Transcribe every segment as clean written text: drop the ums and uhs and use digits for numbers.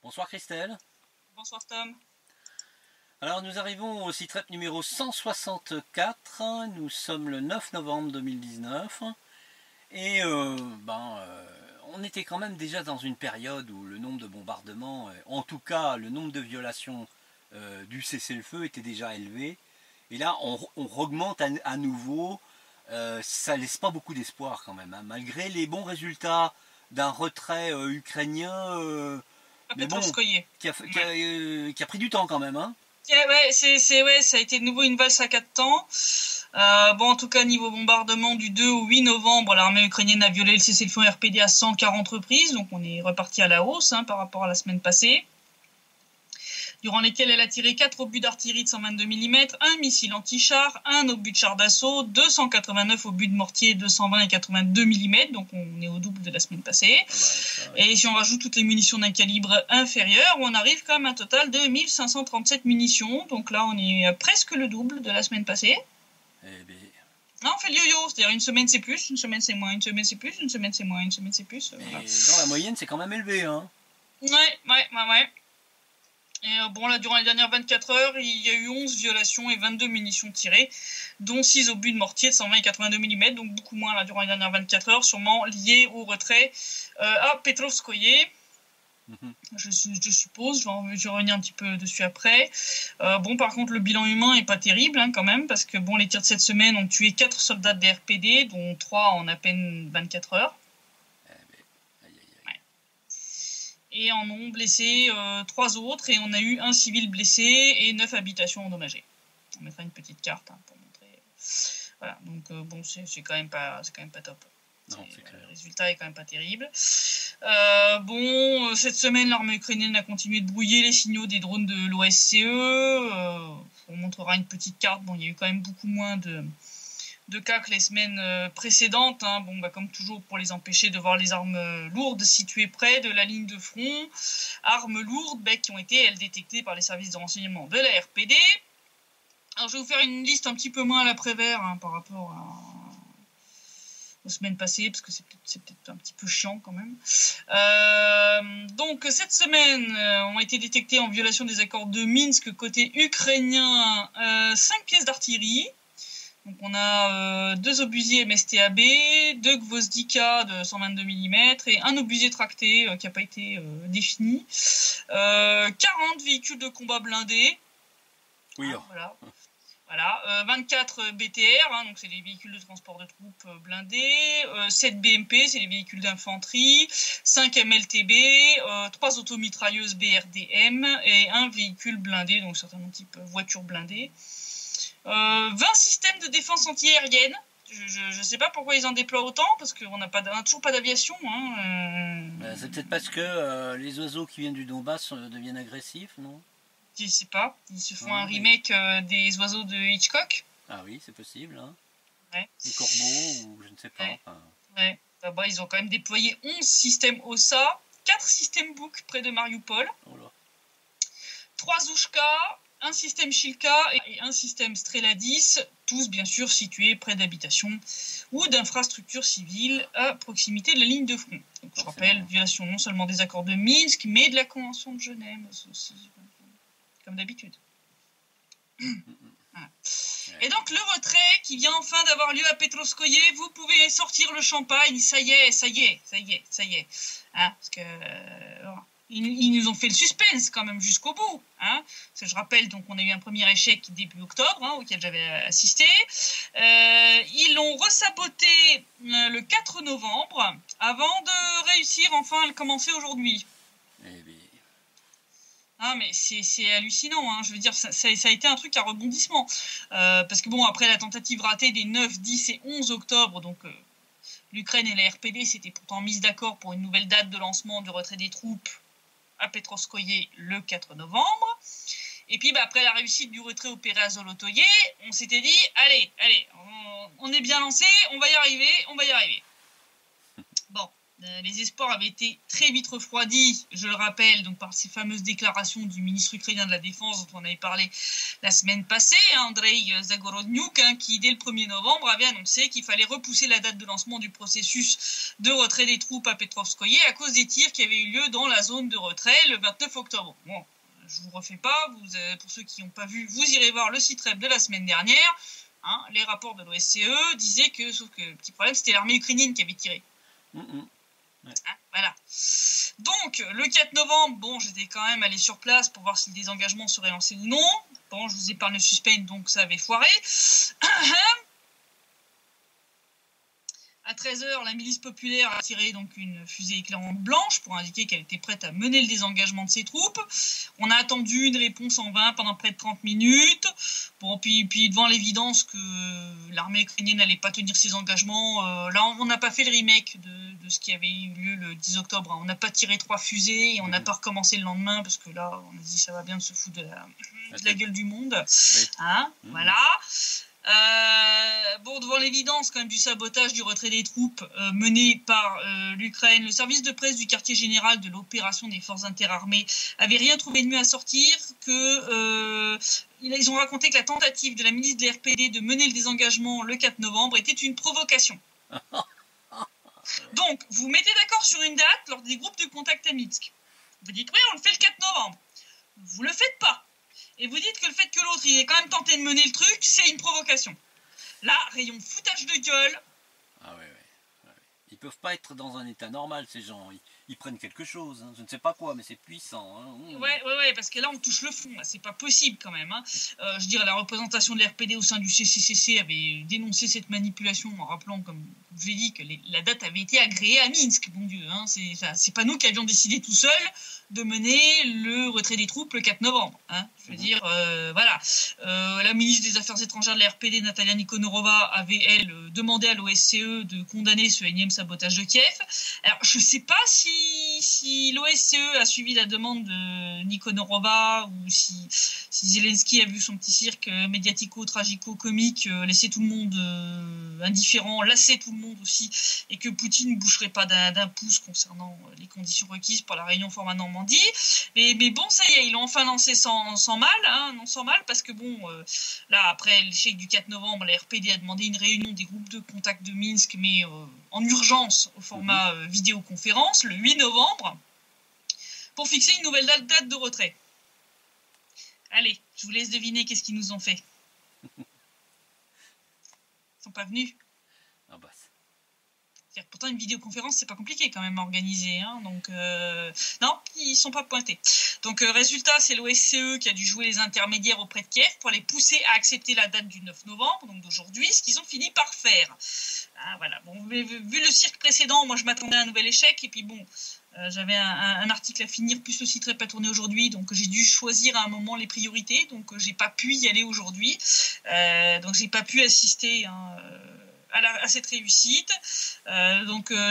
Bonsoir Christelle. Bonsoir Tom. Alors nous arrivons au site numéro 164, nous sommes le 9 novembre 2019 et on était quand même déjà dans une période où le nombre de bombardements, en tout cas le nombre de violations du cessez-le-feu était déjà élevé et là on augmente à nouveau, ça laisse pas beaucoup d'espoir quand même, hein, malgré les bons résultats d'un retrait ukrainien. Mais bon, qui a pris du temps quand même, hein. Ouais, ça a été de nouveau une valse à 4 temps. En tout cas, niveau bombardement du 2 au 8 novembre, l'armée ukrainienne a violé le cessez-le-feu RPD à 140 reprises, donc on est reparti à la hausse par rapport à la semaine passée, durant lesquelles elle a tiré 4 obus d'artillerie de 122 mm, un missile anti-char, un obus de char d'assaut, 289 obus de mortier 220 et 82 mm, donc on est au double de la semaine passée. Et si on rajoute toutes les munitions d'un calibre inférieur, on arrive quand même à un total de 1537 munitions, donc là on est presque le double de la semaine passée. Là on fait le yo-yo, c'est-à-dire une semaine c'est plus, une semaine c'est moins, une semaine c'est plus, une semaine c'est moins, une semaine c'est plus. Voilà. Et dans la moyenne c'est quand même élevé, hein. Ouais. Et là, durant les dernières 24 heures, il y a eu 11 violations et 22 munitions tirées, dont 6 obus de mortier de 120 et 82 mm, donc beaucoup moins là, durant les dernières 24 heures, sûrement lié au retrait à Petrovskoye. Je suppose, je vais revenir un petit peu dessus après. Par contre, le bilan humain est pas terrible quand même, parce que les tirs de cette semaine ont tué 4 soldats de RPD, dont 3 en à peine 24 heures. Et en ont blessé 3 autres, et on a eu un civil blessé et 9 habitations endommagées. On mettra une petite carte pour montrer. Voilà, donc c'est quand même pas top. Non, le résultat est quand même pas terrible. Cette semaine, l'armée ukrainienne a continué de brouiller les signaux des drones de l'OSCE. On montrera une petite carte. Il y a eu quand même beaucoup moins de cas que les semaines précédentes, comme toujours, pour les empêcher de voir les armes lourdes situées près de la ligne de front, armes lourdes qui ont été, elles, détectées par les services de renseignement de la RPD. Alors je vais vous faire une liste un petit peu moins à l'après-vert par rapport aux semaines passées, parce que c'est peut-être un petit peu chiant quand même. Donc cette semaine ont été détectés en violation des accords de Minsk côté ukrainien 5 pièces d'artillerie. Donc on a 2 obusiers MSTAB, 2 Gvozdika de 122 mm et un obusier tracté qui n'a pas été défini. 40 véhicules de combat blindés. Oui. Voilà. 24 BTR, donc c'est les véhicules de transport de troupes blindés. 7 BMP, c'est les véhicules d'infanterie. 5 MLTB, 3 automitrailleuses BRDM et un véhicule blindé, donc certainement type voiture blindée. 20 systèmes de défense antiaérienne. Je sais pas pourquoi ils en déploient autant, parce qu'on n'a toujours pas d'aviation. C'est peut-être parce que les oiseaux qui viennent du Donbass deviennent agressifs, non? Je sais pas. Ils se font un remake des oiseaux de Hitchcock. Ah oui, c'est possible. Hein. Ouais. Des corbeaux, ou je ne sais pas. Ouais. Ouais. Ils ont quand même déployé 11 systèmes OSA, 4 systèmes Buk près de Mariupol, 3 Zouchka, un système Shilka et un système Strela 10, tous bien sûr situés près d'habitations ou d'infrastructures civiles à proximité de la ligne de front. Donc, je rappelle, violation non seulement des accords de Minsk, mais de la Convention de Genève aussi, comme d'habitude. Voilà. Et donc le retrait qui vient enfin d'avoir lieu à Petrovskoye, vous pouvez sortir le champagne, ça y est. Parce que... Ils nous ont fait le suspense quand même jusqu'au bout. Parce que je rappelle, donc on a eu un premier échec début octobre, auquel j'avais assisté. Ils l'ont ressaboté le 4 novembre, avant de réussir enfin à le commencer aujourd'hui. Mais c'est hallucinant, je veux dire, ça a été un truc à rebondissement. Parce que après la tentative ratée des 9, 10 et 11 octobre, donc... l'Ukraine et la RPD s'étaient pourtant mises d'accord pour une nouvelle date de lancement du retrait des troupes à Petrovskoye le 4 novembre. Et puis après la réussite du retrait opéré à Zolotoye, on s'était dit, allez, on est bien lancé, on va y arriver. Les espoirs avaient été très vite refroidis, je le rappelle, donc par ces fameuses déclarations du ministre ukrainien de la Défense dont on avait parlé la semaine passée, Andrei Zagorodniuk, qui dès le 1er novembre avait annoncé qu'il fallait repousser la date de lancement du processus de retrait des troupes à Petrovskoye à cause des tirs qui avaient eu lieu dans la zone de retrait le 29 octobre. Bon, je vous refais pas, pour ceux qui n'ont pas vu, vous irez voir le site web de la semaine dernière. Les rapports de l'OSCE disaient que, sauf que le petit problème, c'était l'armée ukrainienne qui avait tiré. Ouais. Voilà. Donc, le 4 novembre, j'étais quand même allé sur place pour voir si le désengagement serait lancé ou non. Bon, je vous épargne le suspense, donc ça avait foiré. À 13h, la milice populaire a tiré donc une fusée éclairante blanche pour indiquer qu'elle était prête à mener le désengagement de ses troupes. On a attendu une réponse en vain pendant près de 30 minutes. Bon, puis devant l'évidence que l'armée ukrainienne n'allait pas tenir ses engagements, là on n'a pas fait le remake de ce qui avait eu lieu le 10 octobre. On n'a pas tiré 3 fusées et on n'a pas recommencé le lendemain parce que là on a dit ça va bien de se foutre de la gueule du monde. Voilà. Devant l'évidence quand même du sabotage du retrait des troupes mené par l'Ukraine, le service de presse du quartier général de l'opération des forces interarmées avait rien trouvé de mieux à sortir que ils ont raconté que la tentative de la milice de l'RPD de mener le désengagement le 4 novembre était une provocation. Donc, vous mettez d'accord sur une date lors des groupes de contact à Minsk. Vous dites oui, on le fait le 4 novembre. Vous le faites pas. Et vous dites que le fait que l'autre, il ait quand même tenté de mener le truc, c'est une provocation. Là, rayon foutage de gueule. Ah ouais. Ils peuvent pas être dans un état normal, ces gens. Ils prennent quelque chose. Je ne sais pas quoi, mais c'est puissant. Ouais, parce que là, on touche le fond. Là. C'est pas possible quand même. Je dirais, la représentation de l'RPD au sein du CCCC avait dénoncé cette manipulation en rappelant, comme je l'ai dit, que la date avait été agréée à Minsk. Bon Dieu, c'est pas nous qui avions décidé tout seuls de mener le retrait des troupes le 4 novembre. Je veux dire, voilà. La ministre des Affaires étrangères de la RPD, Natalia Nikonorova, avait, elle, demandé à l'OSCE de condamner ce énième sabotage de Kiev. Alors, je sais pas si l'OSCE a suivi la demande de Nikonorova ou si Zelensky a vu son petit cirque médiatico-tragico-comique laisser tout le monde indifférent, lasser tout le monde aussi, et que Poutine ne bougerait pas d'un pouce concernant les conditions requises pour la réunion format Normandie. Mais bon, ça y est, ils l'ont enfin lancé sans mal, non sans mal, parce que là, après l'échec du 4 novembre, la RPD a demandé une réunion des groupes de contact de Minsk, mais en urgence au format vidéoconférence, le 8 novembre, pour fixer une nouvelle date de retrait. Allez, je vous laisse deviner qu'est-ce qu'ils nous ont fait. Ils sont pas venus. Pourtant, une vidéoconférence, c'est pas compliqué quand même à organiser. Donc, non, ils sont pas pointés. Donc, résultat, c'est l'OSCE qui a dû jouer les intermédiaires auprès de Kiev pour les pousser à accepter la date du 9 novembre, donc d'aujourd'hui, ce qu'ils ont fini par faire. Voilà. Bon, vu le cirque précédent, moi, je m'attendais à un nouvel échec. Et puis, j'avais un article à finir, plus le site web à tourner aujourd'hui, donc j'ai dû choisir à un moment les priorités. Donc, j'ai pas pu y aller aujourd'hui. Donc, j'ai pas pu assister à cette réussite.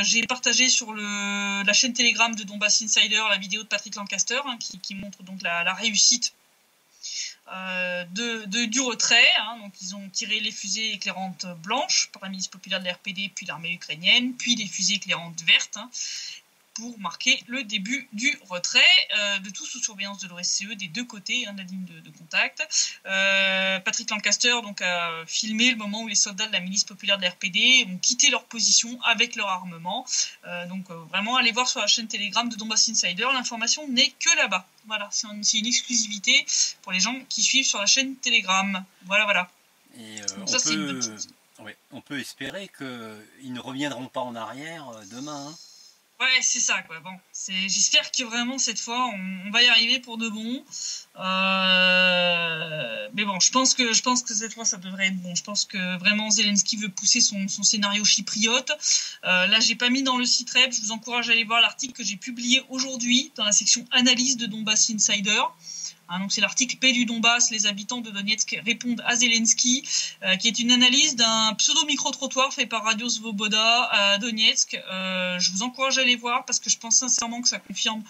J'ai partagé sur la chaîne Telegram de Donbass Insider la vidéo de Patrick Lancaster qui montre donc la réussite du retrait. Donc ils ont tiré les fusées éclairantes blanches par la milice populaire de la RPD, puis l'armée ukrainienne, puis les fusées éclairantes vertes pour marquer le début du retrait, de tout sous surveillance de l'OSCE des deux côtés de la ligne de contact. Patrick Lancaster a filmé le moment où les soldats de la milice populaire de la RPD ont quitté leur position avec leur armement. Vraiment, allez voir sur la chaîne Telegram de Donbass Insider, l'information n'est que là-bas. Voilà, c'est une exclusivité pour les gens qui suivent sur la chaîne Telegram. Voilà. Et c'est une bonne chose. Ouais, on peut espérer qu'ils ne reviendront pas en arrière demain. Ouais, c'est ça, quoi. Bon, j'espère que vraiment cette fois on va y arriver pour de bon. Mais bon, je pense que cette fois ça devrait être bon. Je pense que vraiment Zelensky veut pousser son scénario chypriote. Là, j'ai pas mis dans le site web. Je vous encourage à aller voir l'article que j'ai publié aujourd'hui dans la section analyse de Donbass Insider. Donc c'est l'article Paix du Donbass, les habitants de Donetsk répondent à Zelensky, qui est une analyse d'un pseudo-micro-trottoir fait par Radio Svoboda à Donetsk. Je vous encourage à aller voir parce que je pense sincèrement que ça confirme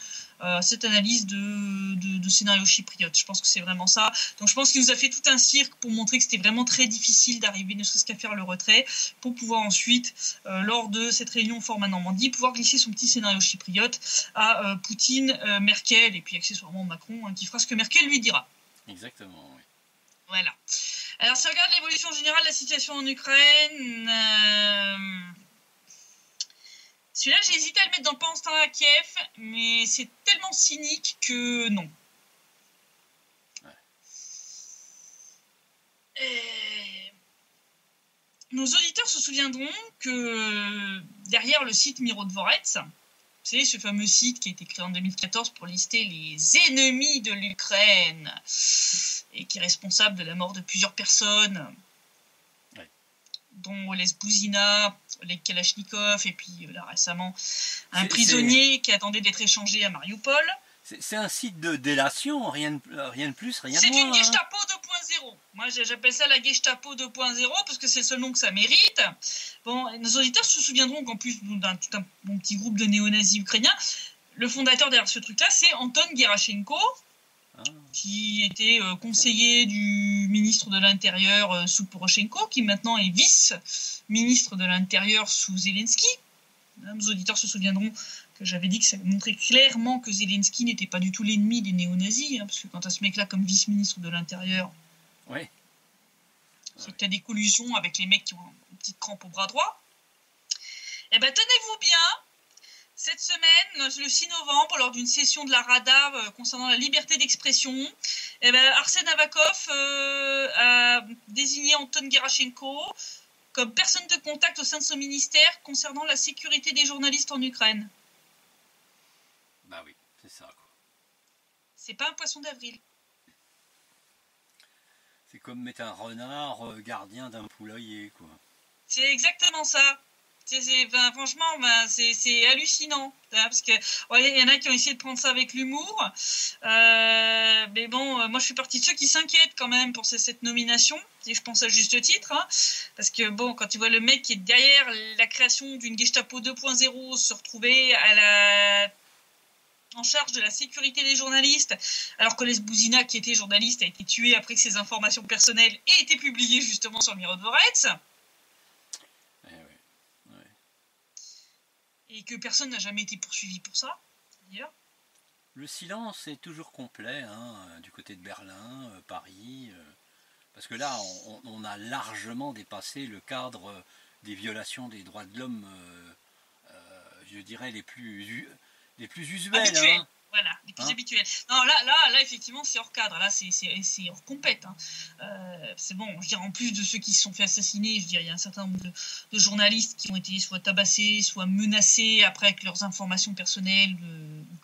cette analyse de scénario chypriote. Je pense que c'est vraiment ça. Donc je pense qu'il nous a fait tout un cirque pour montrer que c'était vraiment très difficile d'arriver ne serait-ce qu'à faire le retrait, pour pouvoir ensuite, lors de cette réunion format-Normandie, pouvoir glisser son petit scénario chypriote à Poutine, Merkel et puis accessoirement Macron, hein, qui fera ce que Merkel lui dira. Exactement, oui. Voilà. Alors si on regarde l'évolution générale de la situation en Ukraine... Celui-là, j'ai hésité à le mettre dans le pendant à Kiev, mais c'est tellement cynique que non. Ouais. Nos auditeurs se souviendront que derrière le site Miro Dvorets, c'est ce fameux site qui a été créé en 2014 pour lister les ennemis de l'Ukraine et qui est responsable de la mort de plusieurs personnes, dont Oles Bouzina, Oleg Kalachnikov, et puis là récemment un prisonnier qui attendait d'être échangé à Mariupol. C'est un site de délation, rien de plus, rien de moins. C'est une Gestapo 2.0. Moi j'appelle ça la Gestapo 2.0 parce que c'est le seul nom que ça mérite. Bon, nos auditeurs se souviendront qu'en plus d'un bon petit groupe de néo-nazis ukrainiens, le fondateur derrière ce truc-là, c'est Anton Gerashenko, qui était conseiller du ministre de l'Intérieur sous Poroshenko, qui maintenant est vice-ministre de l'Intérieur sous Zelensky. Nos auditeurs se souviendront que j'avais dit que ça montrait clairement que Zelensky n'était pas du tout l'ennemi des néo-nazis, hein, parce que quand tu as ce mec-là comme vice-ministre de l'Intérieur, c'est que tu as des collusions avec les mecs qui ont une petite crampe au bras droit. Eh ben tenez-vous bien, cette semaine, le 6 novembre, lors d'une session de la Rada concernant la liberté d'expression, Arsène Avakov a désigné Anton Gerashenko comme personne de contact au sein de son ministère concernant la sécurité des journalistes en Ukraine. Bah oui, c'est ça, quoi. C'est pas un poisson d'avril. C'est comme mettre un renard gardien d'un poulailler, quoi. C'est exactement ça. Franchement, c'est hallucinant. Parce que y en a qui ont essayé de prendre ça avec l'humour. Mais bon, moi je suis partie de ceux qui s'inquiètent quand même pour cette nomination. Et je pense à juste titre. Hein, parce que bon, quand tu vois le mec qui est derrière la création d'une Gestapo 2.0 se retrouver en charge de la sécurité des journalistes, alors que Oles Bouzina, qui était journaliste, a été tué après que ses informations personnelles aient été publiées justement sur Miro Dvorets. Et que personne n'a jamais été poursuivi pour ça, d'ailleurs. Le silence est toujours complet, hein, du côté de Berlin, Paris, parce que là, on a largement dépassé le cadre des violations des droits de l'homme, je dirais, les plus usuels. Hein. Voilà, les plus habituels. Non, là, effectivement, c'est hors cadre. Là, c'est hors compète. Hein. C'est bon. Je veux dire, en plus de ceux qui se sont fait assassiner, je veux dire, il y a un certain nombre de journalistes qui ont été soit tabassés, soit menacés après que leurs informations personnelles,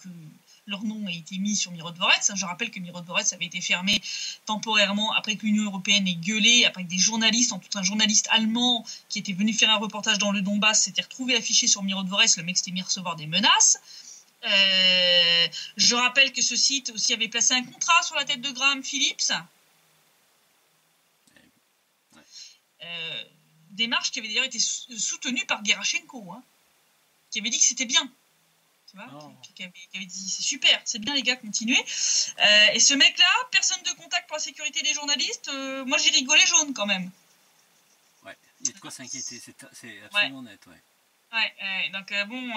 que leur nom a été mis sur Miro Dvorets. Je rappelle que Miro Dvorets avait été fermé temporairement après que l'Union européenne ait gueulé, après que des journalistes, en tout un journaliste allemand qui était venu faire un reportage dans le Donbass, s'était retrouvé affiché sur Miro Dvorets. Le mec s'était mis à recevoir des menaces. Je rappelle que ce site aussi avait placé un contrat sur la tête de Graham Phillips. Démarche qui avait d'ailleurs été soutenue par Gerashenko, hein, qui avait dit que c'était bien. Tu vois, qui avait dit c'est super, c'est bien les gars, continuez. Et ce mec-là, personne de contact pour la sécurité des journalistes, moi j'ai rigolé jaune quand même. Ouais, il y a de quoi s'inquiéter, c'est absolument net, ouais. Donc bon...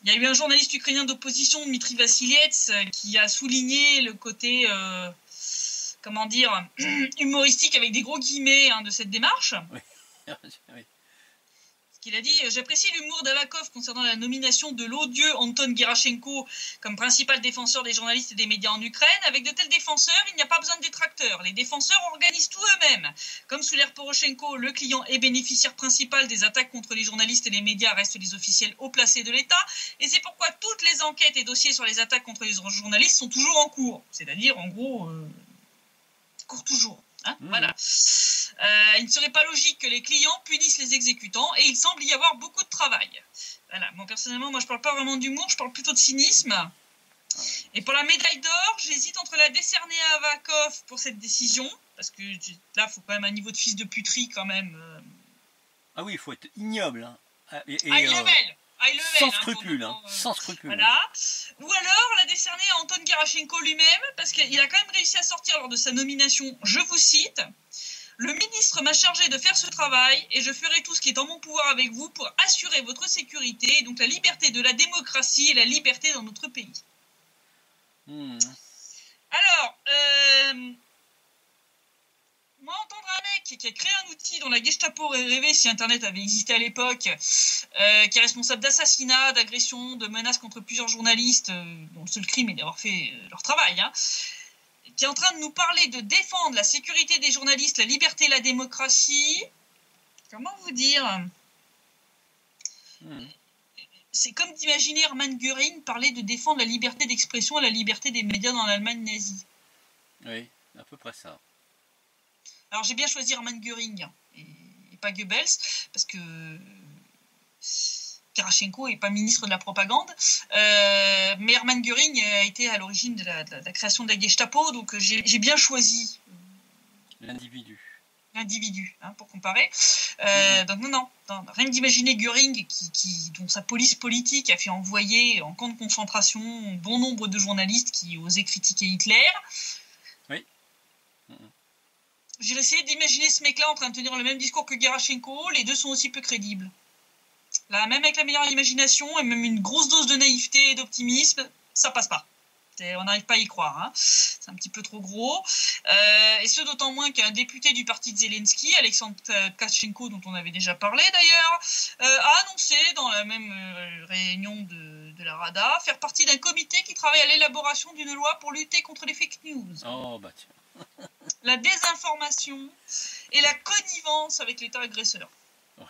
Il y a eu un journaliste ukrainien d'opposition, Dmitry Vassiliets, qui a souligné le côté, humoristique avec des gros guillemets de cette démarche. Oui. Ce qu'il a dit, j'apprécie l'humour d'Avakov concernant la nomination de l'odieux Anton Gerashenko comme principal défenseur des journalistes et des médias en Ukraine. Avec de tels défenseurs, il n'y a pas besoin de détracteurs. Les défenseurs organisent tout eux-mêmes. Comme sous l'ère Poroshenko, le client et bénéficiaire principal des attaques contre les journalistes et les médias restent les officiels haut placés de l'État. Et c'est pourquoi toutes les enquêtes et dossiers sur les attaques contre les journalistes sont toujours en cours. C'est-à-dire, en gros, court toujours. Hein, voilà. Il ne serait pas logique que les clients punissent les exécutants et il semble y avoir beaucoup de travail. Voilà. Bon, personnellement, moi je parle pas vraiment d'humour, je parle plutôt de cynisme. Et pour la médaille d'or, j'hésite entre la décerner à Avakov pour cette décision, parce que là, il faut quand même un niveau de fils de puterie quand même. Ah oui, il faut être ignoble. Hein. High level. high level. Sans scrupule, sans scrupule. Voilà. Ou alors la décerner à Anton Gerashenko lui-même, parce qu'il a quand même réussi à sortir lors de sa nomination, je vous cite, « Le ministre m'a chargé de faire ce travail et je ferai tout ce qui est en mon pouvoir avec vous pour assurer votre sécurité, donc la liberté de la démocratie et la liberté dans notre pays. » Alors, moi, entendre un mec qui a créé un outil dont la Gestapo rêvait si Internet avait existé à l'époque, qui est responsable d'assassinats, d'agressions, de menaces contre plusieurs journalistes, dont le seul crime est d'avoir fait leur travail, qui est en train de nous parler de défendre la sécurité des journalistes, la liberté et la démocratie. Comment vous dire C'est comme d'imaginer Hermann Göring parler de défendre la liberté d'expression et la liberté des médias dans l'Allemagne nazie. Oui, à peu près ça. Alors j'ai bien choisi Hermann Göring et pas Goebbels, parce que Gerashenko n'est pas ministre de la propagande, mais Hermann Göring a été à l'origine de la création de la Gestapo, donc j'ai bien choisi l'individu, pour comparer. Donc non, rien que d'imaginer Göring, dont sa police politique a fait envoyer en camp de concentration bon nombre de journalistes qui osaient critiquer Hitler. Oui. J'ai essayé d'imaginer ce mec-là en train de tenir le même discours que Gerashenko, les deux sont aussi peu crédibles. Là, même avec la meilleure imagination et même une grosse dose de naïveté et d'optimisme, ça passe pas. On n'arrive pas à y croire. C'est un petit peu trop gros. Et ce, d'autant moins qu'un député du parti de Zelensky, Alexandre Tkachenko, dont on avait déjà parlé d'ailleurs, a annoncé dans la même réunion de la Rada faire partie d'un comité qui travaille à l'élaboration d'une loi pour lutter contre les fake news. Oh, bah tiens. La désinformation et la connivence avec l'État agresseur. Oui.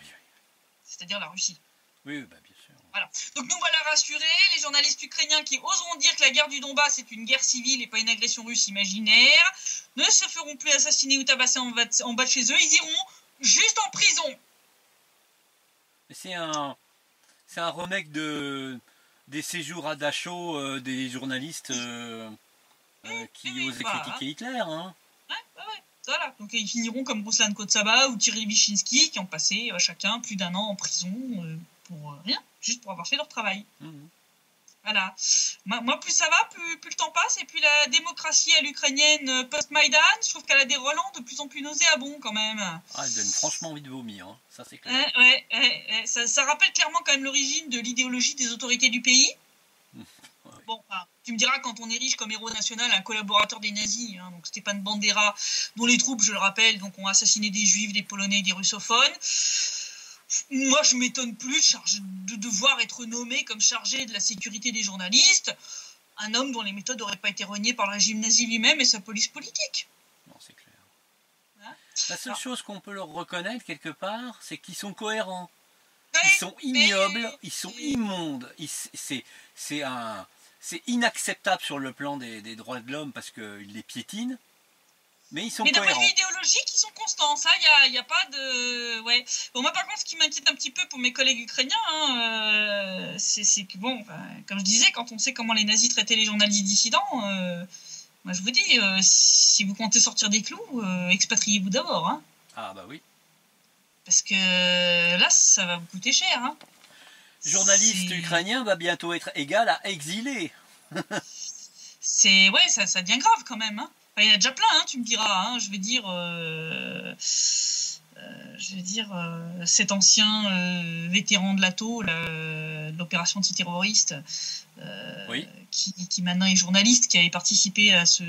C'est-à-dire la Russie. Oui, bah bien sûr. Voilà. Donc nous voilà rassurés, les journalistes ukrainiens qui oseront dire que la guerre du Donbass est une guerre civile et pas une agression russe imaginaire, ne se feront plus assassiner ou tabasser en bas de chez eux, ils iront juste en prison. C'est un remake des séjours à Dachau des journalistes qui osaient critiquer Hitler. Ouais. Voilà. Donc ils finiront comme Ruslan Kotsaba ou Thierry Vichinsky qui ont passé chacun plus d'1 an en prison pour rien, juste pour avoir fait leur travail. Voilà. Moi, plus ça va, plus le temps passe, et puis la démocratie à l'ukrainienne post-Maïdan, je trouve qu'elle a des relents de plus en plus nauséabonds quand même. Elle donne franchement envie de vomir, ça c'est clair. Ça rappelle clairement quand même l'origine de l'idéologie des autorités du pays. Bon, tu me diras, quand on érige comme héros national un collaborateur des nazis, donc Stepan Bandera, dont les troupes, je le rappelle, donc ont assassiné des juifs, des polonais et des russophones. Moi, je m'étonne plus de devoir être nommé comme chargé de la sécurité des journalistes, un homme dont les méthodes n'auraient pas été reniées par le régime nazi lui-même et sa police politique. Non, c'est clair. La seule chose qu'on peut leur reconnaître quelque part, c'est qu'ils sont cohérents. Ils sont ignobles, ils sont immondes. C'est inacceptable sur le plan des droits de l'homme parce qu'ils les piétinent. Mais ils sont cohérents. Mais d'un point de vue idéologique, ils sont constants. Ça, il n'y a pas de... Ouais. Bon, moi, par contre, ce qui m'inquiète un petit peu pour mes collègues ukrainiens, c'est que, bon, comme je disais, quand on sait comment les nazis traitaient les journalistes dissidents, moi, je vous dis, si vous comptez sortir des clous, expatriez-vous d'abord. Ah, bah oui. Parce que là, ça va vous coûter cher. Journaliste ukrainien va bientôt être égal à exilé. Ouais, ça devient grave quand même. Enfin, il y en a déjà plein, tu me diras. Je veux dire, cet ancien vétéran de l'ATO, de l'opération antiterroriste, oui. qui maintenant est journaliste, qui avait participé à ce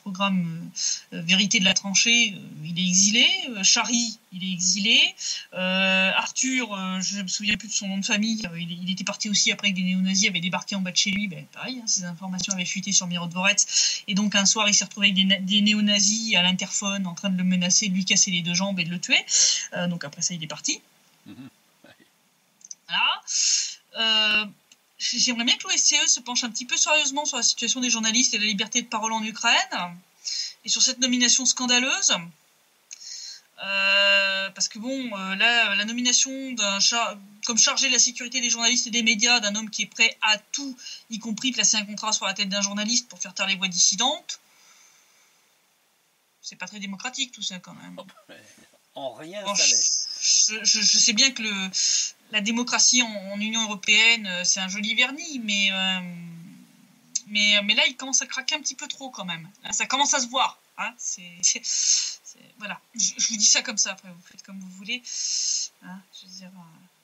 programme Vérité de la tranchée, il est exilé. Chary, il est exilé. Arthur, je ne me souviens plus de son nom de famille, il était parti aussi après que des néo-nazis avaient débarqué en bas de chez lui. Pareil, ces informations avaient fuité sur Mirotvorets. Et donc un soir, il s'est retrouvé avec des néo-nazis à l'interphone en train de le menacer, de lui casser les 2 jambes et de le tuer. Donc après ça, il est parti. Voilà. J'aimerais bien que l'OSCE se penche un petit peu sérieusement sur la situation des journalistes et la liberté de parole en Ukraine, et sur cette nomination scandaleuse. Parce que là, la nomination comme chargé de la sécurité des journalistes et des médias d'un homme qui est prêt à tout, y compris placer un contrat sur la tête d'un journaliste pour faire taire les voix dissidentes, c'est pas très démocratique tout ça quand même. En rien ça l'est. je sais bien que la démocratie en Union européenne, c'est un joli vernis, mais là, il commence à craquer un petit peu trop quand même. Là, ça commence à se voir. Hein, voilà. Je vous dis ça comme ça, après vous faites comme vous voulez. Hein, je veux dire,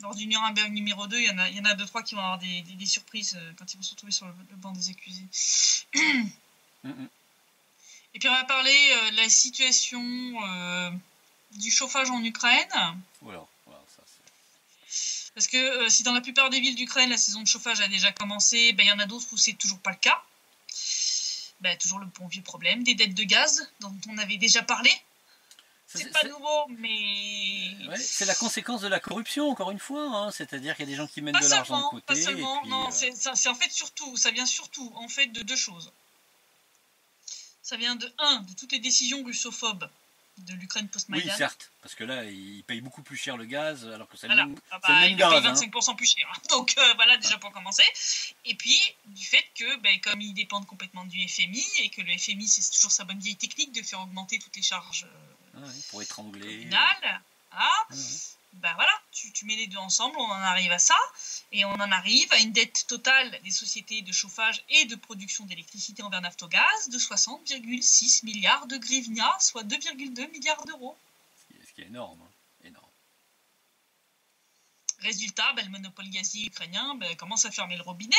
lors du Nuremberg numéro 2, il y en a 2-3 qui vont avoir des surprises quand ils vont se retrouver sur le banc des accusés. Et puis on va parler de la situation du chauffage en Ukraine. Voilà, ça c'est... Parce que si dans la plupart des villes d'Ukraine, la saison de chauffage a déjà commencé, il y en a d'autres où c'est toujours pas le cas. Toujours le bon vieux problème des dettes de gaz dont on avait déjà parlé. C'est pas nouveau, mais... Ouais, c'est la conséquence de la corruption, encore une fois. Hein. C'est-à-dire qu'il y a des gens qui mettent de l'argent de côté. Pas seulement, puis, non, c'est en fait surtout, ça vient surtout en fait de deux choses. Ça vient de toutes les décisions russophobes de l'Ukraine post-Maïdan. Oui, certes, parce que là, ils payent beaucoup plus cher le gaz, alors que c'est le voilà. même, il gaz. Paye 25% plus cher. Donc voilà, déjà pour commencer. Et puis, du fait que, comme ils dépendent complètement du FMI, et que le FMI, c'est toujours sa bonne vieille technique de faire augmenter toutes les charges pour étrangler. Communales. Voilà, tu mets les deux ensemble, on en arrive à ça, et on en arrive à une dette totale des sociétés de chauffage et de production d'électricité envers Naftogaz de 60,6 milliards de grivnia, soit 2,2 milliards d'euros. Ce qui est énorme. Énorme. Résultat, le monopole gazier ukrainien commence à fermer le robinet.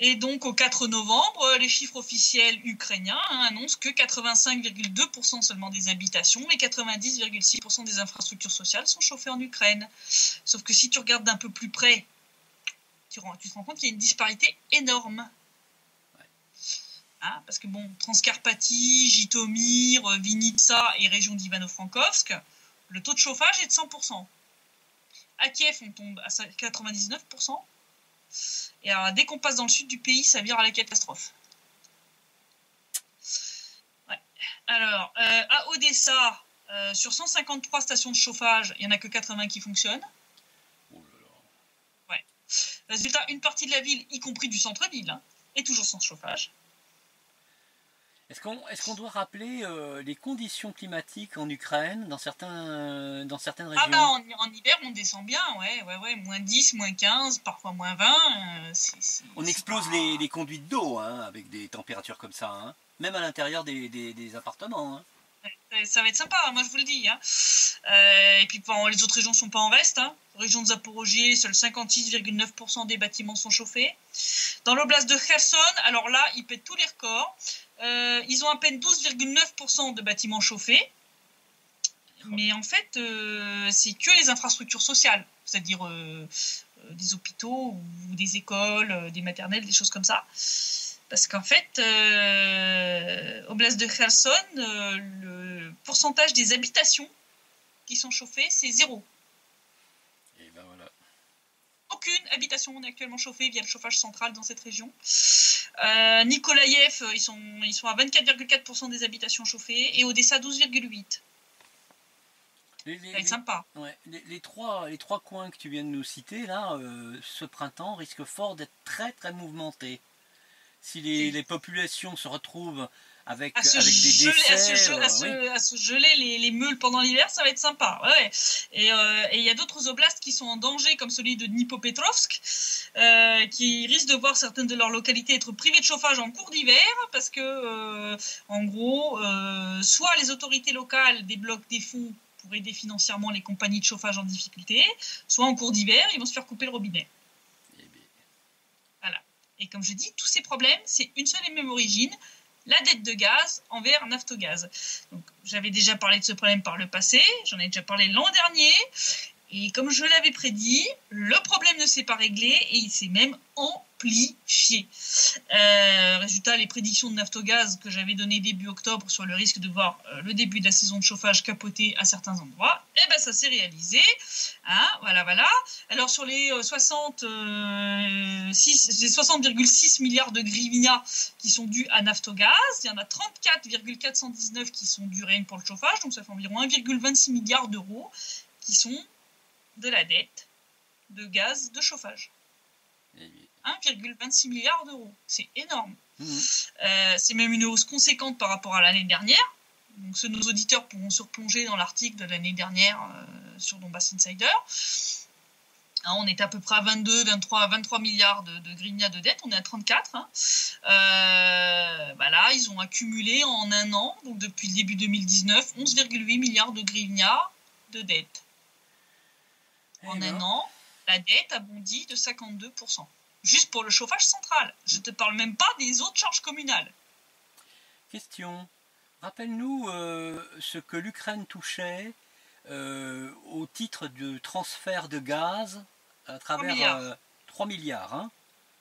Et donc, au 4 novembre, les chiffres officiels ukrainiens annoncent que 85,2% seulement des habitations et 90,6% des infrastructures sociales sont chauffées en Ukraine. Sauf que si tu regardes d'un peu plus près, tu te rends compte qu'il y a une disparité énorme. Ouais. Hein, parce que Transcarpathie, Jitomir, Vinitsa et région d'Ivano-Frankovsk, le taux de chauffage est de 100%. À Kiev, on tombe à 99%. Et alors, dès qu'on passe dans le sud du pays, ça vire à la catastrophe. Ouais. Alors, à Odessa, sur 153 stations de chauffage, il n'y en a que 80 qui fonctionnent. Oh là là. Ouais. Résultat, une partie de la ville, y compris du centre-ville, est toujours sans chauffage. Est-ce qu'on doit rappeler les conditions climatiques en Ukraine dans certaines régions? En hiver, on descend bien, ouais, moins 10, moins 15, parfois moins 20. On explose les conduites d'eau avec des températures comme ça, même à l'intérieur des appartements. Ça va être sympa, moi je vous le dis. Et puis les autres régions ne sont pas en reste. Région de Zaporogie, seuls 56,9% des bâtiments sont chauffés. Dans l'oblast de Kherson, alors là, ils pètent tous les records. Ils ont à peine 12,9% de bâtiments chauffés. Mais en fait, c'est que les infrastructures sociales, c'est-à-dire des hôpitaux ou des écoles, des maternelles, des choses comme ça. Parce qu'en fait, oblast de Kherson, le pourcentage des habitations qui sont chauffées, c'est 0. Et ben voilà. Aucune habitation n'est actuellement chauffée via le chauffage central dans cette région. Nikolaïev, ils sont à 24,4% des habitations chauffées et Odessa 12,8%. Ça va être sympa. Ouais, les trois coins que tu viens de nous citer, là, ce printemps risque fort d'être très très mouvementé. Si les populations se retrouvent avec des décès... À se geler les meules pendant l'hiver, ça va être sympa. Ouais. Et il y a d'autres oblasts qui sont en danger, comme celui de Dnipropetrovsk, qui risquent de voir certaines de leurs localités être privées de chauffage en cours d'hiver, parce que, en gros, soit les autorités locales débloquent des fonds pour aider financièrement les compagnies de chauffage en difficulté, soit en cours d'hiver, ils vont se faire couper le robinet. Voilà. Et comme je dis, tous ces problèmes, c'est une seule et même origine, la dette de gaz envers Naftogaz. Donc, j'avais déjà parlé de ce problème par le passé, j'en ai déjà parlé l'an dernier, et comme je l'avais prédit, le problème ne s'est pas réglé et il s'est même amplifié. Résultat, les prédictions de Naftogaz que j'avais données début octobre sur le risque de voir le début de la saison de chauffage capoter à certains endroits, ça s'est réalisé. Voilà. Alors sur les 60,6 milliards de grivnia qui sont dus à Naftogaz, il y en a 34,419 qui sont dus rien que pour le chauffage, donc ça fait environ 1,26 milliard d'euros qui sont de la dette de gaz de chauffage. 1,26 milliard d'euros. C'est énorme. C'est même une hausse conséquente par rapport à l'année dernière. Donc, nos auditeurs pourront se replonger dans l'article de l'année dernière sur Donbass Insider. Hein, on est à peu près à 23 milliards de hryvnias de dette, on est à 34. Hein. Là, ils ont accumulé en un an, donc depuis le début 2019, 11,8 milliards de hryvnias de dette. En un an, la dette a bondi de 52%. Juste pour le chauffage central. Je ne te parle même pas des autres charges communales. Question. Rappelle-nous ce que l'Ukraine touchait au titre de transfert de gaz à travers 3 milliards. Hein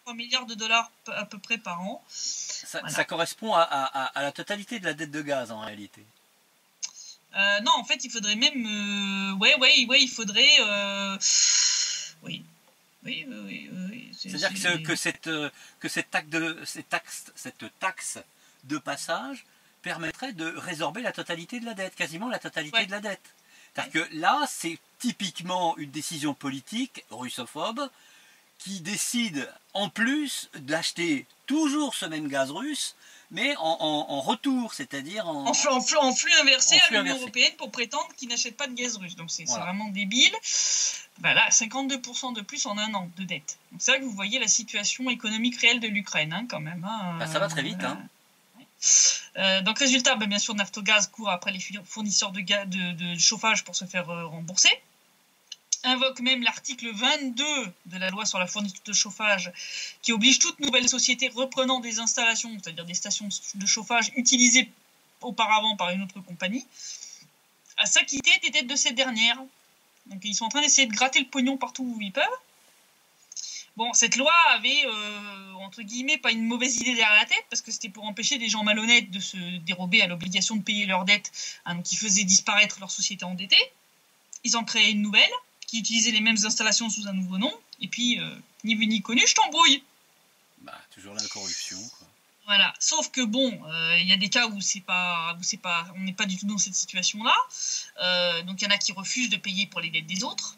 3 milliards de dollars à peu près par an. Ça correspond à la totalité de la dette de gaz en réalité. Non, en fait, il faudrait même... il faudrait... Oui. C'est-à-dire que cette taxe de passage permettrait de résorber la totalité de la dette, quasiment la totalité de la dette. C'est-à-dire que là, c'est typiquement une décision politique russophobe qui décide en plus d'acheter toujours ce même gaz russe, mais en retour, c'est-à-dire en flux inversé à l'Union européenne pour prétendre qu'ils n'achètent pas de gaz russe. Donc c'est vraiment débile. Là, 52% de plus en un an de dette. Donc c'est vrai que vous voyez la situation économique réelle de l'Ukraine, hein, quand même. Hein, ça va très vite. Donc résultat, bien sûr, Naftogaz court après les fournisseurs de chauffage pour se faire rembourser. Invoque même l'article 22 de la loi sur la fourniture de chauffage qui oblige toute nouvelle société reprenant des installations, c'est-à-dire des stations de chauffage utilisées auparavant par une autre compagnie, à s'acquitter des dettes de cette dernière. Donc ils sont en train d'essayer de gratter le pognon partout où ils peuvent. Bon, cette loi avait, entre guillemets, pas une mauvaise idée derrière la tête, parce que c'était pour empêcher des gens malhonnêtes de se dérober à l'obligation de payer leurs dettes, donc ils faisaient disparaître leur société endettée. Ils en créaient une nouvelle, qui utilisait les mêmes installations sous un nouveau nom, et puis, ni vu ni connu, je t'embrouille. Toujours la corruption, quoi. Voilà, sauf que il y a des cas où on n'est pas du tout dans cette situation-là. Donc il y en a qui refusent de payer pour les dettes des autres.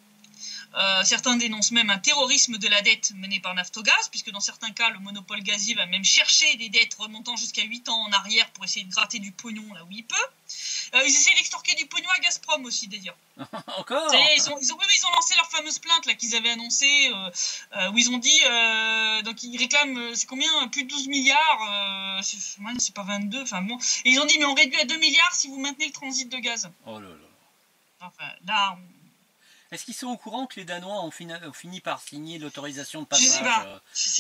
Certains dénoncent même un terrorisme de la dette mené par Naftogaz, puisque dans certains cas, le monopole gazier va même chercher des dettes remontant jusqu'à 8 ans en arrière pour essayer de gratter du pognon là où il peut. Ils essaient d'extorquer du pognon à Gazprom aussi, d'ailleurs. Encore ils ont lancé leur fameuse plainte là, qu'ils avaient annoncée, où ils ont dit, donc ils réclament, c'est combien, plus de 12 milliards, c'est pas 22, enfin bon. Et ils ont dit, mais on réduit à 2 milliards si vous maintenez le transit de gaz. Oh là là. Enfin, là... Est-ce qu'ils sont au courant que les Danois ont fini par signer l'autorisation de passage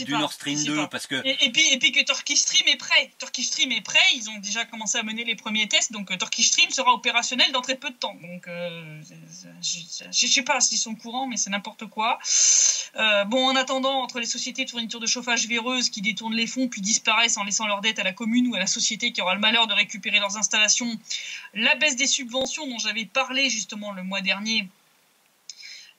du Nord Stream 2 parce que... et puis que Turkish Stream est prêt. Turkish Stream est prêt, ils ont déjà commencé à mener les premiers tests, donc Turkish Stream sera opérationnel dans très peu de temps. Donc je sais pas s'ils sont au courant, mais c'est n'importe quoi. En attendant, entre les sociétés de fourniture de chauffage véreuses qui détournent les fonds puis disparaissent en laissant leurs dettes à la commune ou à la société qui aura le malheur de récupérer leurs installations, la baisse des subventions dont j'avais parlé justement le mois dernier,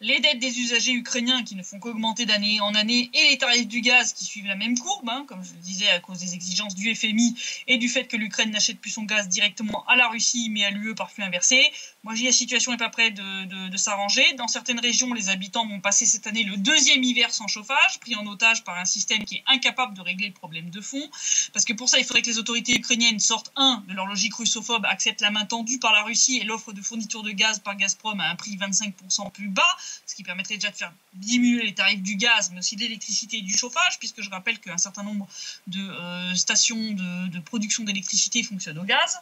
les dettes des usagers ukrainiens qui ne font qu'augmenter d'année en année et les tarifs du gaz qui suivent la même courbe, comme je le disais, à cause des exigences du FMI et du fait que l'Ukraine n'achète plus son gaz directement à la Russie mais à l'UE par flux inversé. Moi, la situation n'est pas prête de s'arranger. Dans certaines régions, les habitants vont passer cette année le deuxième hiver sans chauffage, pris en otage par un système qui est incapable de régler le problème de fond. Parce que pour ça, il faudrait que les autorités ukrainiennes sortent, de leur logique russophobe, acceptent la main tendue par la Russie et l'offre de fourniture de gaz par Gazprom à un prix 25% plus bas, ce qui permettrait déjà de faire diminuer les tarifs du gaz, mais aussi de l'électricité et du chauffage, puisque je rappelle qu'un certain nombre de stations de production d'électricité fonctionnent au gaz.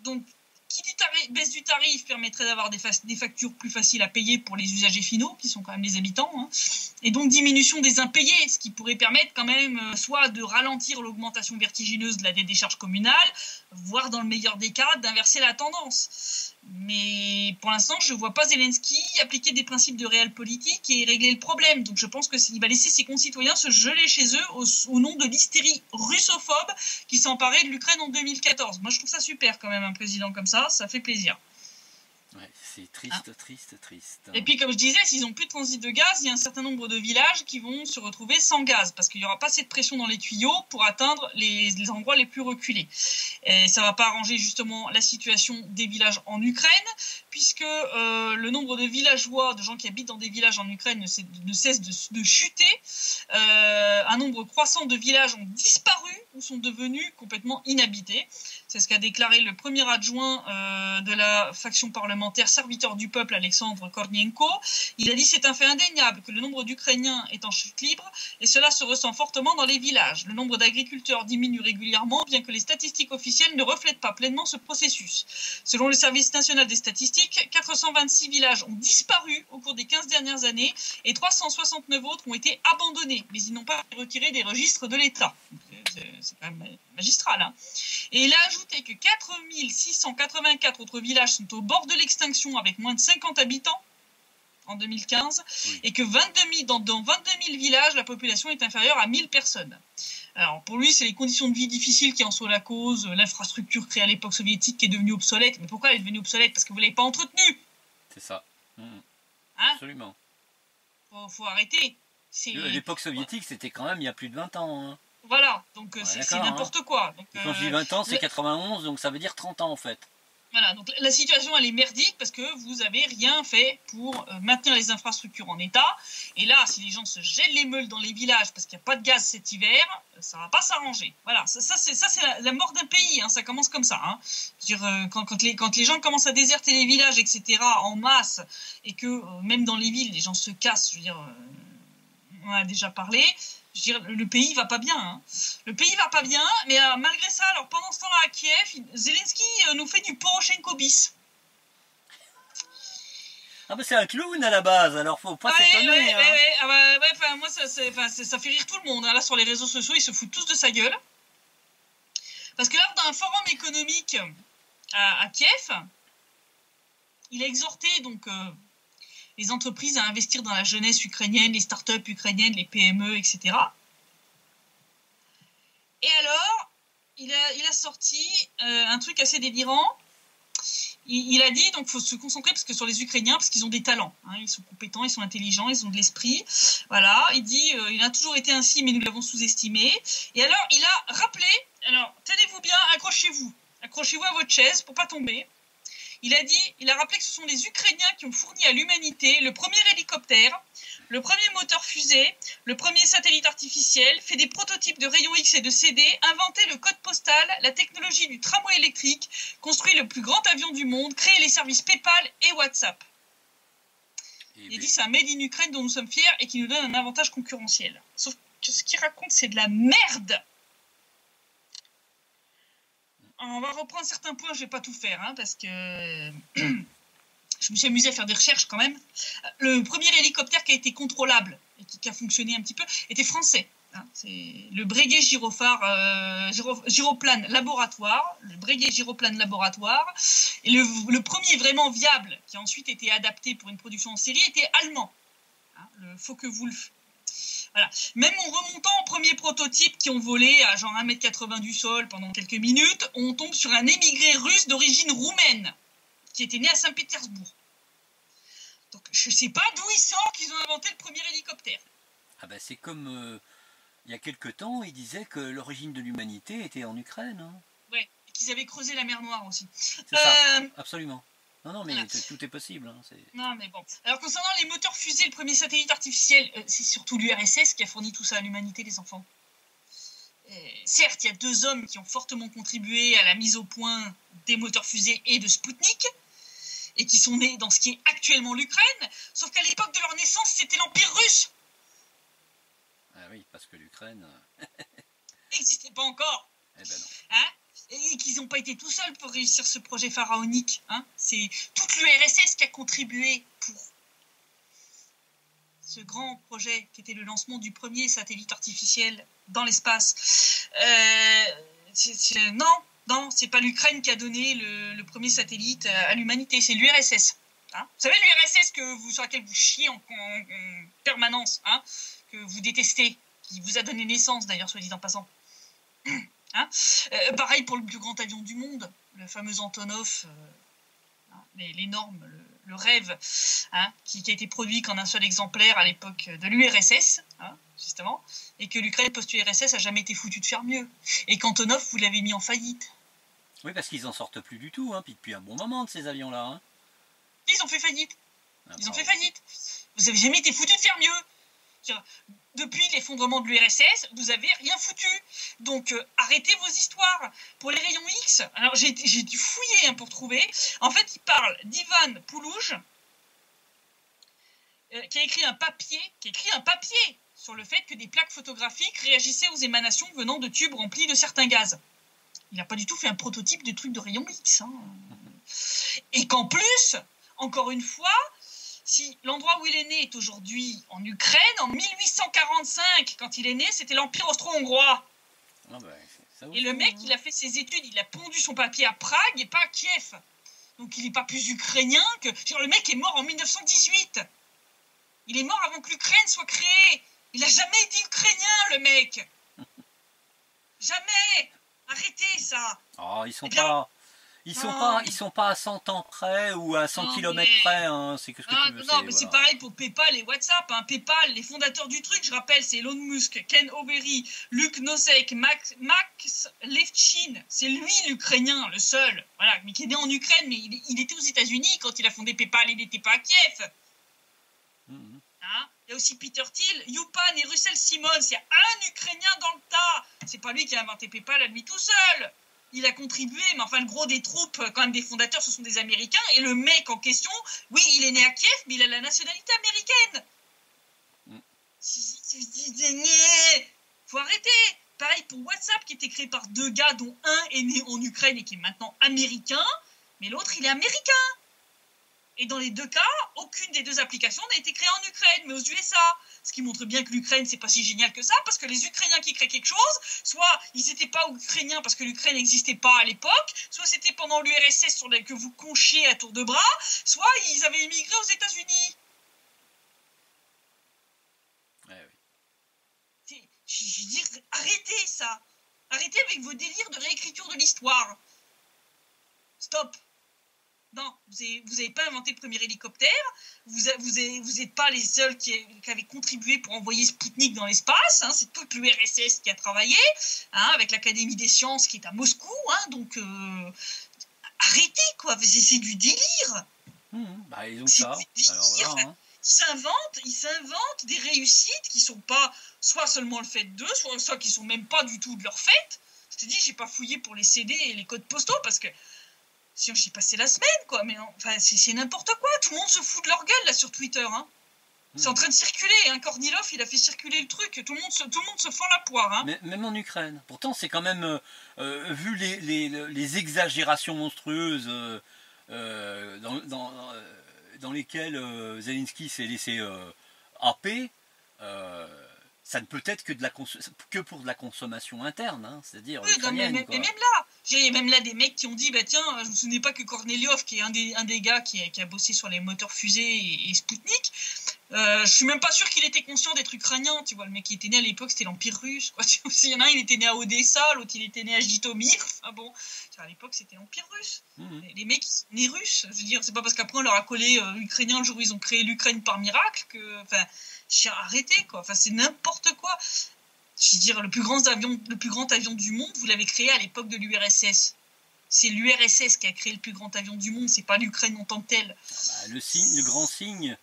Donc, qui dit baisse du tarif permettrait d'avoir des factures plus faciles à payer pour les usagers finaux, qui sont quand même les habitants, et donc diminution des impayés, ce qui pourrait permettre quand même soit de ralentir l'augmentation vertigineuse de la dette des charges communales, voire dans le meilleur des cas, d'inverser la tendance. Mais pour l'instant, je ne vois pas Zelensky appliquer des principes de réel politique et régler le problème. Donc je pense qu'il va laisser ses concitoyens se geler chez eux au nom de l'hystérie russophobe qui s'est emparée de l'Ukraine en 2014. Moi, je trouve ça super quand même, un président comme ça fait plaisir. Ouais, c'est triste, triste. Et puis, comme je disais, s'ils n'ont plus de transit de gaz, il y a un certain nombre de villages qui vont se retrouver sans gaz, parce qu'il n'y aura pas assez de pression dans les tuyaux pour atteindre les endroits les plus reculés. Et ça ne va pas arranger justement la situation des villages en Ukraine, puisque le nombre de villageois, de gens qui habitent dans des villages en Ukraine ne cesse de chuter. Un nombre croissant de villages ont disparu ou sont devenus complètement inhabités. C'est ce qu'a déclaré le premier adjoint de la faction parlementaire Serviteur du peuple, Alexandre Kornienko. Il a dit: c'est un fait indéniable que le nombre d'Ukrainiens est en chute libre et cela se ressent fortement dans les villages. Le nombre d'agriculteurs diminue régulièrement, bien que les statistiques officielles ne reflètent pas pleinement ce processus. Selon le service national des statistiques, 426 villages ont disparu au cours des 15 dernières années et 369 autres ont été abandonnés, mais ils n'ont pas été retirés des registres de l'État. C'est quand même magistral, hein. Et il a ajouté que 4684 autres villages sont au bord de l'extinction avec moins de 50 habitants en 2015, oui. Et que dans 22 000 villages, la population est inférieure à 1000 personnes. Alors pour lui, c'est les conditions de vie difficiles qui en sont la cause, l'infrastructure créée à l'époque soviétique qui est devenue obsolète. Mais pourquoi elle est devenue obsolète? Parce que vous ne l'avez pas entretenue. C'est ça. Hein? Absolument. Faut arrêter. L'époque soviétique, c'était quand même il y a plus de 20 ans. Hein. Voilà, donc c'est n'importe quoi. Donc, quand je dis 20 ans, c'est 91, donc ça veut dire 30 ans en fait. Voilà, donc la situation elle est merdique parce que vous n'avez rien fait pour maintenir les infrastructures en état. Et là, si les gens se gèlent les meules dans les villages parce qu'il n'y a pas de gaz cet hiver, ça ne va pas s'arranger. Voilà, ça c'est la mort d'un pays, hein, ça commence comme ça. Hein. Je veux dire, quand les gens commencent à déserter les villages, etc., en masse, et que même dans les villes, les gens se cassent, je veux dire, on en a déjà parlé. Je veux dire, le pays va pas bien. Hein. Le pays va pas bien, mais malgré ça, alors pendant ce temps-là à Kiev, Zelensky nous fait du Poroshenko bis. Ah bah c'est un clown à la base, alors faut pas s'étonner. Moi ça fait rire tout le monde. Hein. Là sur les réseaux sociaux, ils se foutent tous de sa gueule. Parce que là, dans un forum économique à Kiev, il a exhorté donc les entreprises à investir dans la jeunesse ukrainienne, les startups ukrainiennes, les PME, etc. Et alors, il a sorti un truc assez délirant. Il a dit, donc il faut se concentrer parce que sur les Ukrainiens, parce qu'ils ont des talents. Hein, ils sont compétents, ils sont intelligents, ils ont de l'esprit. Voilà, il dit, il a toujours été ainsi, mais nous l'avons sous-estimé. Et alors, il a rappelé, alors tenez-vous bien, accrochez-vous à votre chaise pour pas tomber. Il a rappelé que ce sont les Ukrainiens qui ont fourni à l'humanité le premier hélicoptère, le premier moteur fusée, le premier satellite artificiel, fait des prototypes de rayons X et de CD, inventé le code postal, la technologie du tramway électrique, construit le plus grand avion du monde, créé les services PayPal et WhatsApp. Il dit c'est un made in Ukraine dont nous sommes fiers et qui nous donne un avantage concurrentiel. Sauf que ce qu'il raconte, c'est de la merde. On va reprendre certains points, je ne vais pas tout faire, hein, parce que je me suis amusée à faire des recherches quand même. Le premier hélicoptère qui a été contrôlable et qui a fonctionné un petit peu était français. Hein, c'est le Breguet Gyroplane Laboratoire, le Breguet Gyroplane Laboratoire. Et le premier vraiment viable, qui a ensuite été adapté pour une production en série, était allemand, hein, le Focke-Wulf. Voilà. Même en remontant aux premiers prototypes qui ont volé à genre 1,80 m du sol pendant quelques minutes, on tombe sur un émigré russe d'origine roumaine qui était né à Saint-Pétersbourg. Donc je ne sais pas d'où il sort qu'ils ont inventé le premier hélicoptère. Ah ben c'est comme il y a quelque temps, ils disaient que l'origine de l'humanité était en Ukraine. Hein. Ouais, et qu'ils avaient creusé la mer Noire aussi. C'est ça, absolument. Non, mais voilà. Tout est possible. Hein, non, mais bon. Alors, concernant les moteurs fusées, le premier satellite artificiel, c'est surtout l'URSS qui a fourni tout ça à l'humanité, les enfants. Certes, il y a 2 hommes qui ont fortement contribué à la mise au point des moteurs fusées et de Spoutnik, et qui sont nés dans ce qui est actuellement l'Ukraine, sauf qu'à l'époque de leur naissance, c'était l'Empire russe. Ah oui, parce que l'Ukraine... n'existait pas encore. Eh ben non. Hein? Et qu'ils n'ont pas été tout seuls pour réussir ce projet pharaonique. Hein. C'est toute l'URSS qui a contribué pour ce grand projet qui était le lancement du premier satellite artificiel dans l'espace. Non, c'est pas l'Ukraine qui a donné le premier satellite à l'humanité, c'est l'URSS. Hein. Vous savez l'URSS sur laquelle vous chiez en permanence, hein, que vous détestez, qui vous a donné naissance d'ailleurs, soit dit en passant. Hein, pareil pour le plus grand avion du monde, le fameux Antonov, l'énorme, le rêve, hein, qui a été produit qu'en un seul exemplaire à l'époque de l'URSS, hein, justement, et que l'Ukraine post-URSS a jamais été foutue de faire mieux. Et qu'Antonov, vous l'avez mis en faillite. Oui, parce qu'ils en sortent plus du tout, hein, puis depuis un bon moment de ces avions-là. Hein. Ils ont fait faillite. Ils ont fait faillite. Vous avez jamais été foutus de faire mieux. Depuis l'effondrement de l'URSS, vous avez rien foutu. Donc arrêtez vos histoires. Pour les rayons X, alors j'ai dû fouiller pour trouver. En fait, il parle d'Ivan Poulouge, qui a écrit un papier sur le fait que des plaques photographiques réagissaient aux émanations venant de tubes remplis de certains gaz. Il n'a pas du tout fait un prototype de truc de rayon X. Hein. Et qu'en plus, encore une fois, si l'endroit où il est né est aujourd'hui en Ukraine, en 1845, quand il est né, c'était l'Empire austro-hongrois. Ah bah, et le mec, il a fait ses études, il a pondu son papier à Prague et pas à Kiev. Donc il n'est pas plus ukrainien que... Le mec est mort en 1918. Il est mort avant que l'Ukraine soit créée. Il n'a jamais été ukrainien, le mec. Jamais. Arrêtez ça. Oh, ils sont pas à 100 ans près ou à 100 km près, hein, c'est que ce que tu veux. Non, mais voilà. C'est pareil pour PayPal et WhatsApp. Hein. PayPal, les fondateurs du truc, je rappelle, c'est Elon Musk, Ken Overy, Luke Nosek, Max Levchin. C'est lui l'Ukrainien, le seul. Voilà, mais qui est né en Ukraine, mais il était aux États-Unis quand il a fondé PayPal, il n'était pas à Kiev. Hein, il y a aussi Peter Thiel, Yupan et Russell Simmons. Il y a un Ukrainien dans le tas. C'est pas lui qui a inventé PayPal à lui tout seul. Il a contribué, mais enfin le gros des troupes, quand même des fondateurs, ce sont des Américains. Et le mec en question, oui, il est né à Kiev, mais il a la nationalité américaine. Faut arrêter. Pareil pour WhatsApp, qui était créé par 2 gars, dont un est né en Ukraine et qui est maintenant américain, mais l'autre, il est américain. Et dans les 2 cas, aucune des 2 applications n'a été créée en Ukraine, mais aux USA. Ce qui montre bien que l'Ukraine, c'est pas si génial que ça, parce que les Ukrainiens qui créent quelque chose, soit ils n'étaient pas ukrainiens parce que l'Ukraine n'existait pas à l'époque, soit c'était pendant l'URSS que vous conchiez à tour de bras, soit ils avaient émigré aux États-Unis. Ouais, oui. Je veux dire, arrêtez ça. Arrêtez avec vos délires de réécriture de l'histoire. Stop. Non, vous n'avez pas inventé le premier hélicoptère, vous n'êtes pas les seuls qui avaient contribué pour envoyer Sputnik dans l'espace, hein, c'est toute l'URSS qui a travaillé, hein, avec l'Académie des sciences qui est à Moscou, hein, donc arrêtez quoi, c'est du délire. Bah, ils ont ça. Alors, voilà, hein. Ils s'inventent des réussites qui sont pas soit seulement le fait d'eux, soit qui sont même pas du tout de leur fait. Je te dis, j'ai pas fouillé pour les CD et les codes postaux parce que si j'y passé la semaine, quoi. Mais enfin, c'est n'importe quoi. Tout le monde se fout de leur gueule, là, sur Twitter. Hein. C'est en train de circuler. Hein. Kornilov, il a fait circuler le truc. Tout le monde se fend la poire. Hein. Mais, même en Ukraine. Pourtant, c'est quand même... vu les exagérations monstrueuses dans lesquelles Zelensky s'est laissé happer, ça ne peut être que pour de la consommation interne, hein, c'est-à-dire oui, mais même là, j'ai même là des mecs qui ont dit, bah tiens, je me souvenais pas que Korneliov, qui est un des gars qui a bossé sur les moteurs fusées et Sputnik, je suis même pas sûr qu'il était conscient d'être ukrainien, tu vois, le mec qui était né à l'époque, c'était l'Empire russe, quoi. Il y en a un, il était né à Odessa, l'autre, il était né à Jitomir, enfin bon, à l'époque, c'était l'Empire russe. Les mecs, ils sont nés russes, je veux dire, c'est pas parce qu'après on leur a collé ukrainien le jour où ils ont créé l'Ukraine par miracle que, enfin, arrêtez, quoi, enfin, c'est n'importe quoi. Je veux dire, le plus grand avion du monde, vous l'avez créé à l'époque de l'URSS. C'est l'URSS qui a créé le plus grand avion du monde, c'est pas l'Ukraine en tant que telle. Bah, le grand signe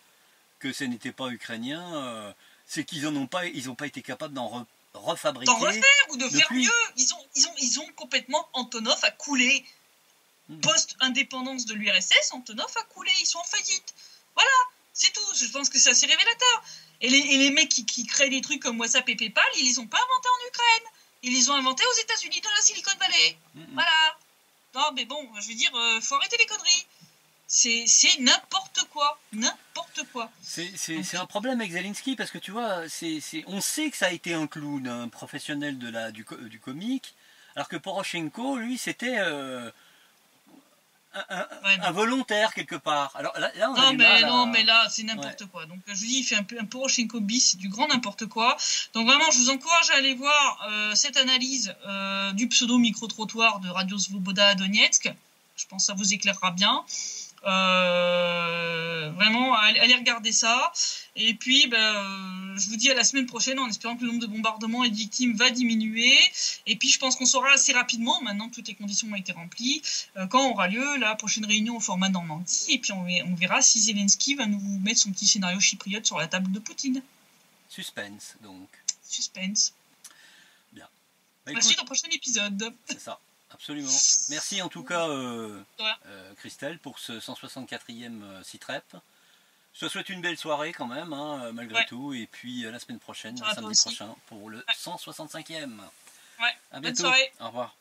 que ce n'était pas ukrainien, c'est qu'ils n'ont pas été capables d'en refabriquer. D'en refaire ou de faire mieux. Ils ont complètement Antonov à couler. Post-indépendance de l'URSS, Antonov a coulé, ils sont en faillite. Voilà, c'est tout. Je pense que c'est assez révélateur. Et les mecs qui créent des trucs comme WhatsApp et PayPal, ils les ont pas inventés en Ukraine. Ils les ont inventés aux États-Unis, dans la Silicon Valley. Voilà. Non, mais bon, je veux dire, faut arrêter les conneries. C'est n'importe quoi. N'importe quoi. C'est un problème avec Zelensky, parce que tu vois, on sait que ça a été un clown, un professionnel du comique, alors que Poroshenko, lui, c'était... un volontaire quelque part. Alors là on mais là c'est n'importe quoi. Donc je vous dis, il fait un Poroshenko bis, c'est du grand n'importe quoi. Donc vraiment, je vous encourage à aller voir cette analyse du pseudo micro-trottoir de Radio Svoboda à Donetsk. Je pense que ça vous éclairera bien. Vraiment, allez regarder ça. Et puis, je vous dis à la semaine prochaine en espérant que le nombre de bombardements et de victimes va diminuer. Et puis, je pense qu'on saura assez rapidement, maintenant que toutes les conditions ont été remplies, quand aura lieu la prochaine réunion au format Normandie. Et puis, on verra si Zelensky va nous mettre son petit scénario chypriote sur la table de Poutine. Suspense, donc. Suspense. Bien. Écoute, au prochain épisode. C'est ça. Absolument. Merci en tout cas, Christelle, pour ce 164e Citrep. Je te souhaite une belle soirée quand même, hein, malgré tout. Et puis la semaine prochaine, samedi prochain, pour le 165e. Ouais. À bientôt. Bonne soirée. Au revoir.